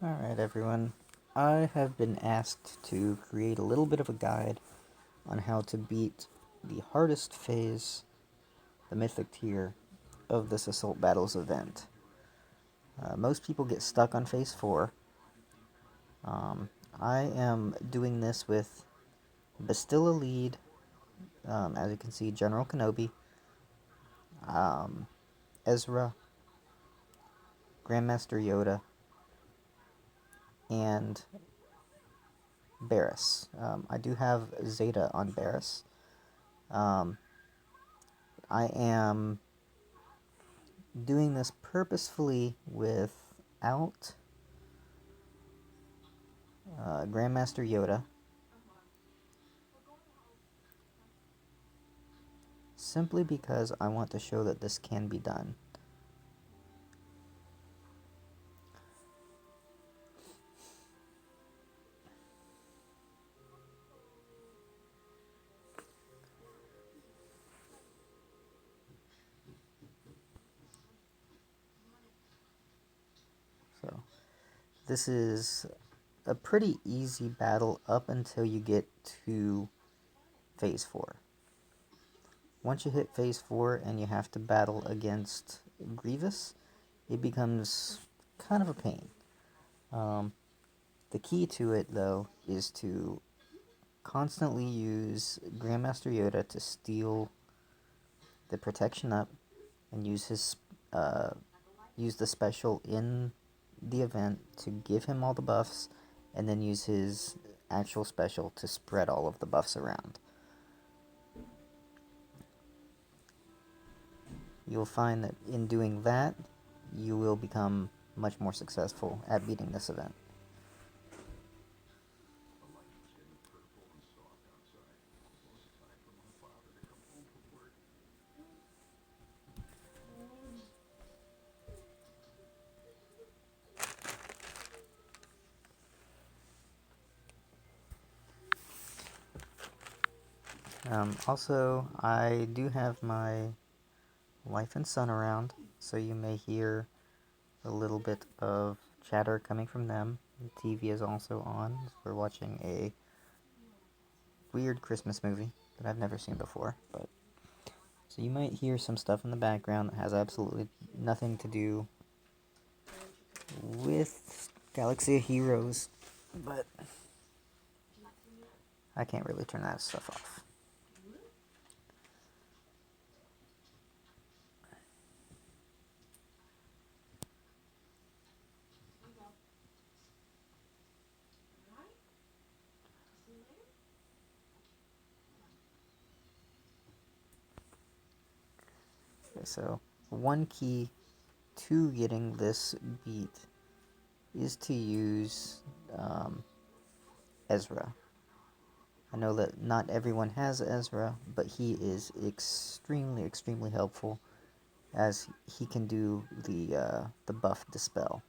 Alright everyone, I have been asked to create a little bit of a guide on how to beat the hardest phase, the Mythic tier, of this Assault Battles event. Most people get stuck on phase 4. Um, I am doing this with Bastilla lead, as you can see, General Kenobi, um, Ezra, Grandmaster Yoda, and Barris. I do have Zeta on Barris. Um, I am doing this purposefully without Grandmaster Yoda, simply because I want to show that this can be done. So, this is a pretty easy battle up until you get to phase 4. Once you hit phase 4 and you have to battle against Grievous, it becomes kind of a pain. The key to it, though, is to constantly use Grandmaster Yoda to steal the protection up and uh, use the special in the event to give him all the buffs, and then use his actual special to spread all of the buffs around. You'll find that in doing that, you will become much more successful at beating this event. Also, I do have my wife and son around, so you may hear a little bit of chatter coming from them. The TV is also on. We're watching a weird Christmas movie that I've never seen before, but so you might hear some stuff in the background that has absolutely nothing to do with Galaxy of Heroes, but I can't really turn that stuff off. Okay, so one key to getting this beat is to use Ezra. I know that not everyone has Ezra, but he is extremely helpful, as he can do the buff dispel.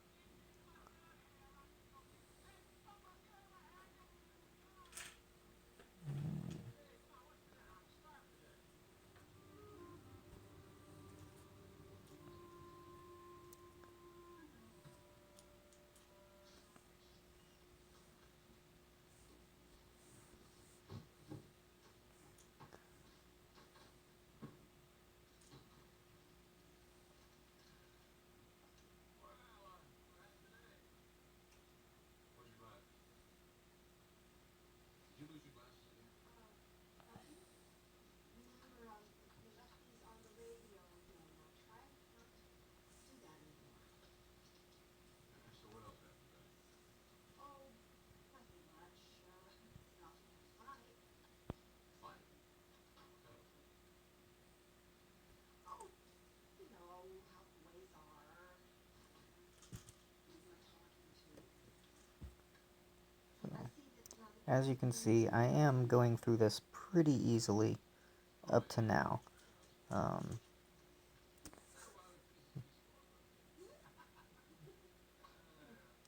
As you can see, I am going through this pretty easily up to now. Um,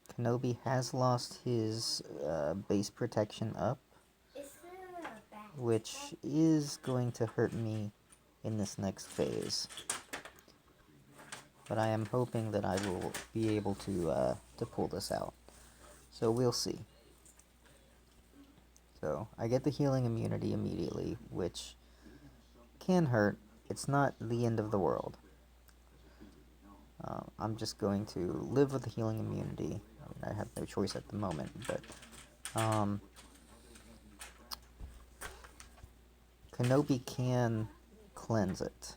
Kenobi has lost his base protection up, which is going to hurt me in this next phase. But I am hoping that I will be able to pull this out. So we'll see. So I get the healing immunity immediately, which can hurt. It's not the end of the world. I'm just going to live with the healing immunity. I mean, I have no choice at the moment, but Kenobi can cleanse it.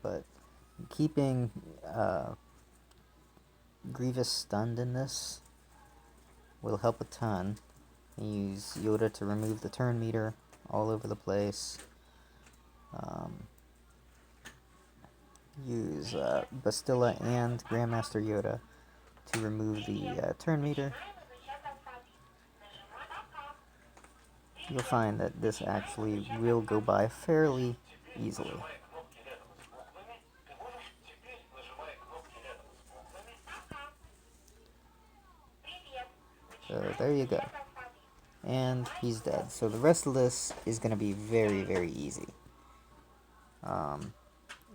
But keeping Grievous stunned in this will help a ton. Use Yoda to remove the turn meter all over the place. Use Bastilla and Grandmaster Yoda to remove the turn meter. You'll find that this actually will go by fairly easily. So there you go. And he's dead. So the rest of this is going to be very, very easy.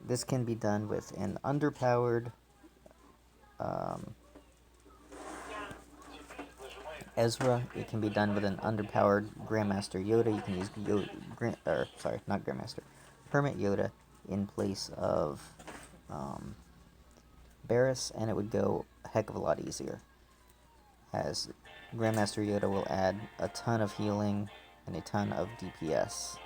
This can be done with an underpowered Ezra. It can be done with an underpowered Grandmaster Yoda. You can use not Grandmaster, Hermit Yoda in place of Barris, and it would go a heck of a lot easier. As Grandmaster Yoda will add a ton of healing and a ton of DPS.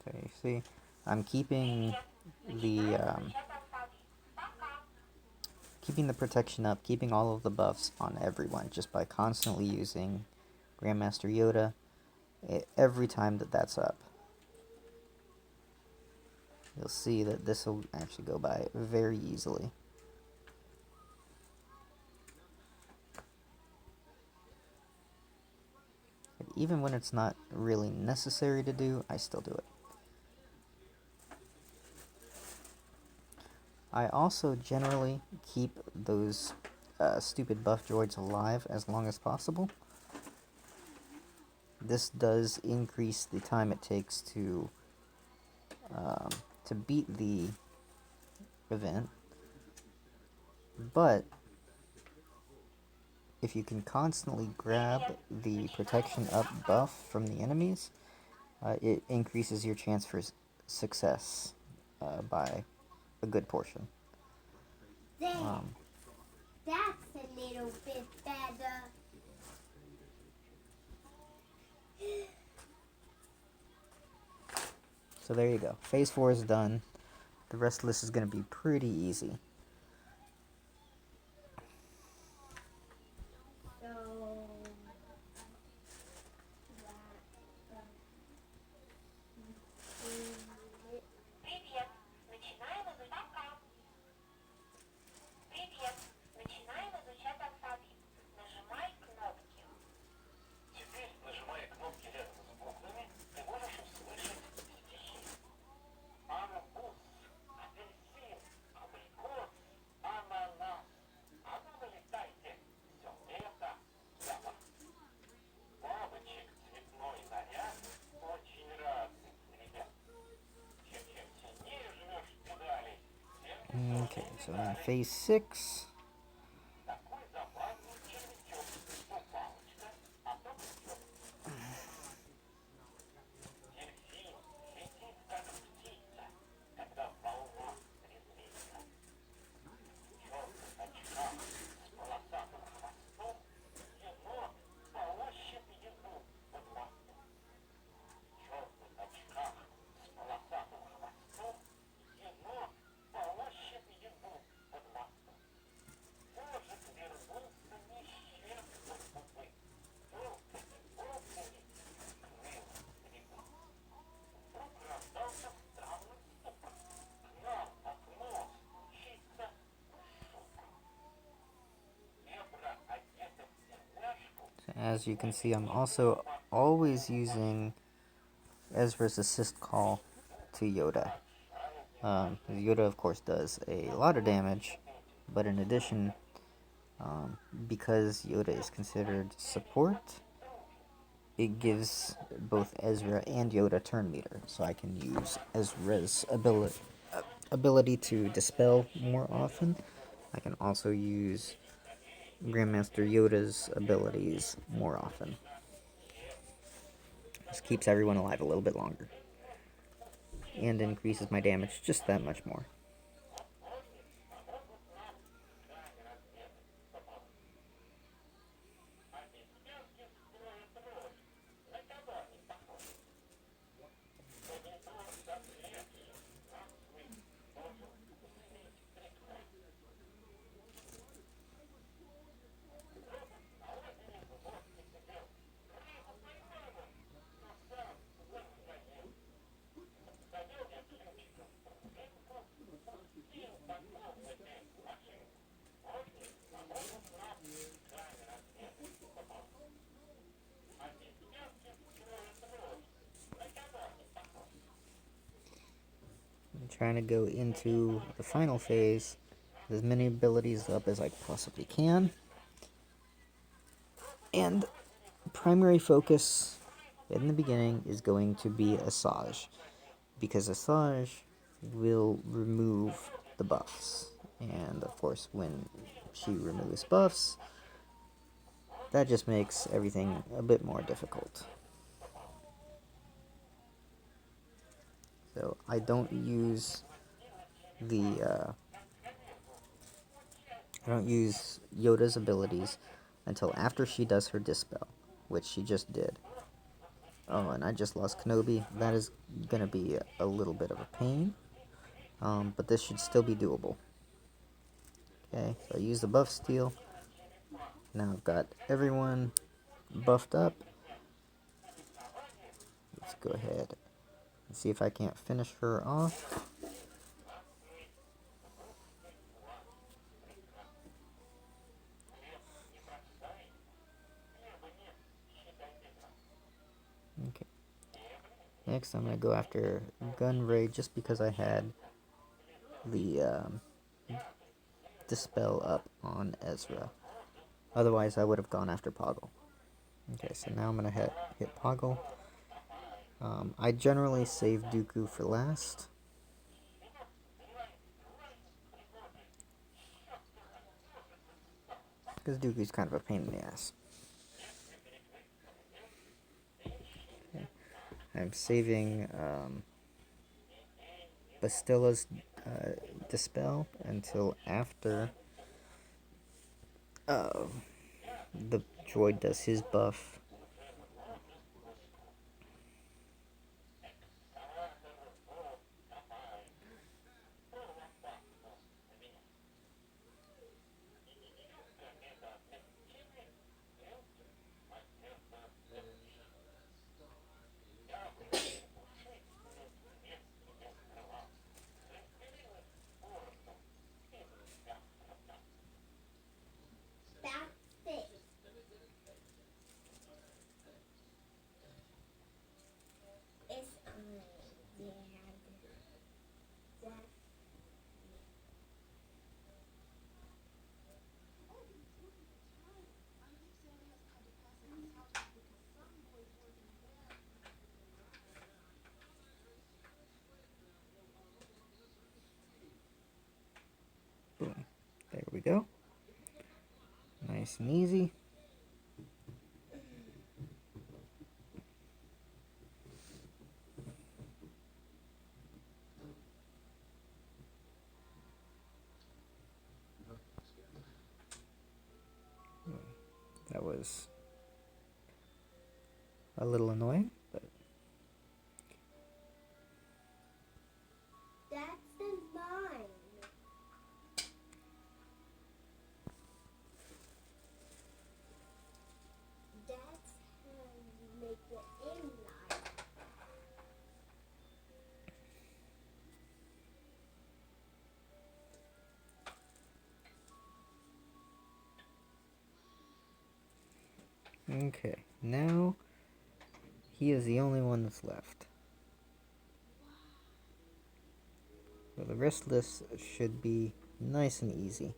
Okay, see, I'm keeping the protection up, keeping all of the buffs on everyone just by constantly using Grandmaster Yoda every time that's up. You'll see that this will actually go by very easily. And even when it's not really necessary to do, I still do it. I also generally keep those stupid buff droids alive as long as possible. This does increase the time it takes to beat the event, but if you can constantly grab the protection up buff from the enemies, it increases your chance for success by a good portion. That's a little bit better. So there you go. Phase 4 is done. The rest of this is going to be pretty easy. Okay, so in phase 6, as you can see, I'm also always using Ezra's assist call to Yoda. Yoda, of course, does a lot of damage, but in addition, because Yoda is considered support, it gives both Ezra and Yoda turn meter, so I can use Ezra's ability to dispel more often. I can also use Grandmaster Yoda's abilities more often. This keeps everyone alive a little bit longer, and increases my damage just that much more. I'm trying to go into the final phase with as many abilities up as I possibly can. And primary focus in the beginning is going to be Asajj, because Asajj will remove the buffs. And of course, when she removes buffs, that just makes everything a bit more difficult. So I don't use I don't use Yoda's abilities until after she does her dispel, which she just did. Oh, and I just lost Kenobi. That is gonna be a little bit of a pain, but this should still be doable. Okay, so I use the buff steal. Now I've got everyone buffed up. Let's go ahead and see if I can't finish her off. Okay. Next, I'm gonna go after Gunray just because I had the dispel up on Ezra. Otherwise, I would have gone after Poggle. Okay, so now I'm gonna hit Poggle. I generally save Dooku for last. Because Dooku's kind of a pain in the ass. Okay. I'm saving Bastilla's dispel until after the droid does his buff. Boom. There we go. Nice and easy. That was a little annoying, but That's the line. That's how you make it in line. Okay, now he is the only one that's left. So the rest of this should be nice and easy.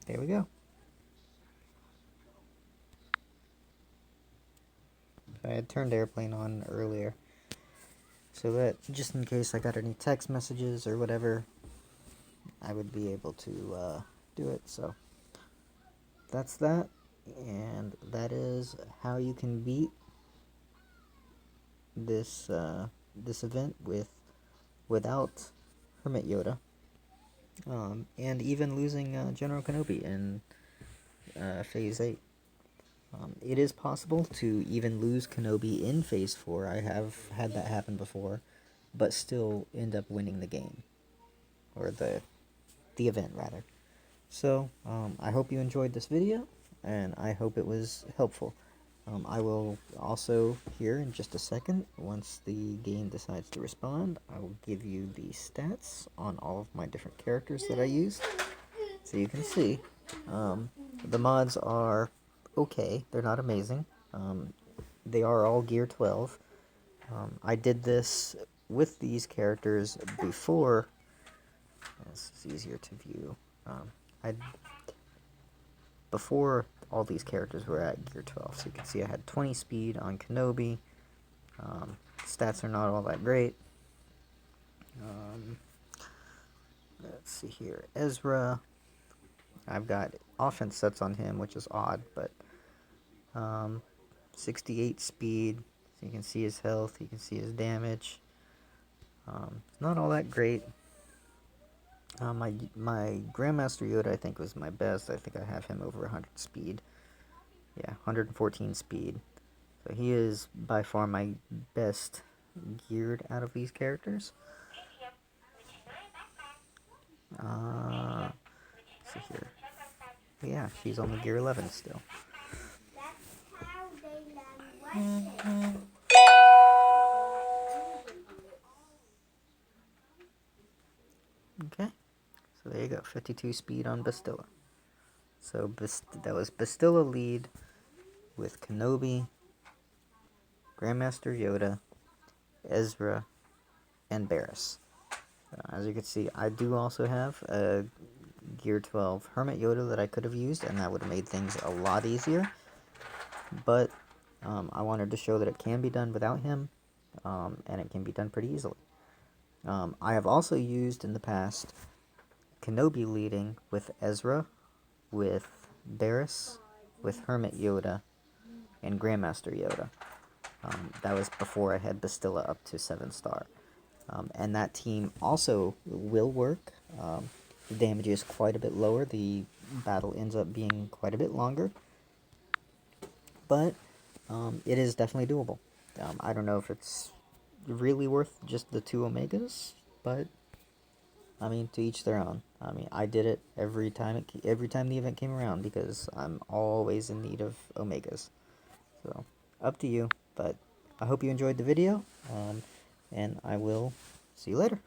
There we go. I had turned airplane on earlier, so that just in case I got any text messages or whatever, I would be able to do it. So that's that, and that is how you can beat this event without Hermit Yoda, and even losing General Kenobi in Phase 8. It is possible to even lose Kenobi in Phase 4. I have had that happen before, but still end up winning the game, or the event rather. So I hope you enjoyed this video, and I hope it was helpful. I will also, here in just a second, once the game decides to respond, I will give you the stats on all of my different characters that I used, so you can see. The mods are okay, they're not amazing. They are all Gear 12. I did this with these characters before. This is easier to view. I Before all these characters were at Gear 12. So you can see I had 20 speed on Kenobi. Stats are not all that great. Let's see here. Ezra, I've got offense sets on him, which is odd, but 68 speed. So you can see his health, you can see his damage. It's not all that great. My Grandmaster Yoda, I think, was my best. I think I have him over 100 speed. Yeah, 114 speed. So he is by far my best geared out of these characters. Let's see here. Yeah, she's only gear 11 still. That's how they learn Okay, so there you go, 52 speed on Bastilla. So that was Bastilla lead with Kenobi, Grandmaster Yoda, Ezra, and Barriss. As you can see, I do also have a Gear 12 Hermit Yoda that I could have used, and that would have made things a lot easier. But I wanted to show that it can be done without him, and it can be done pretty easily. I have also used in the past Kenobi leading with Ezra, with Barriss, with Hermit Yoda, and Grandmaster Yoda. That was before I had Bastilla up to 7-star. And that team also will work. The damage is quite a bit lower. The battle ends up being quite a bit longer. But it is definitely doable. I don't know if it's really worth just the 2 Omegas, but I mean, to each their own. I mean, I did it every time the event came around because I'm always in need of Omegas. So, up to you. But I hope you enjoyed the video, and I will see you later.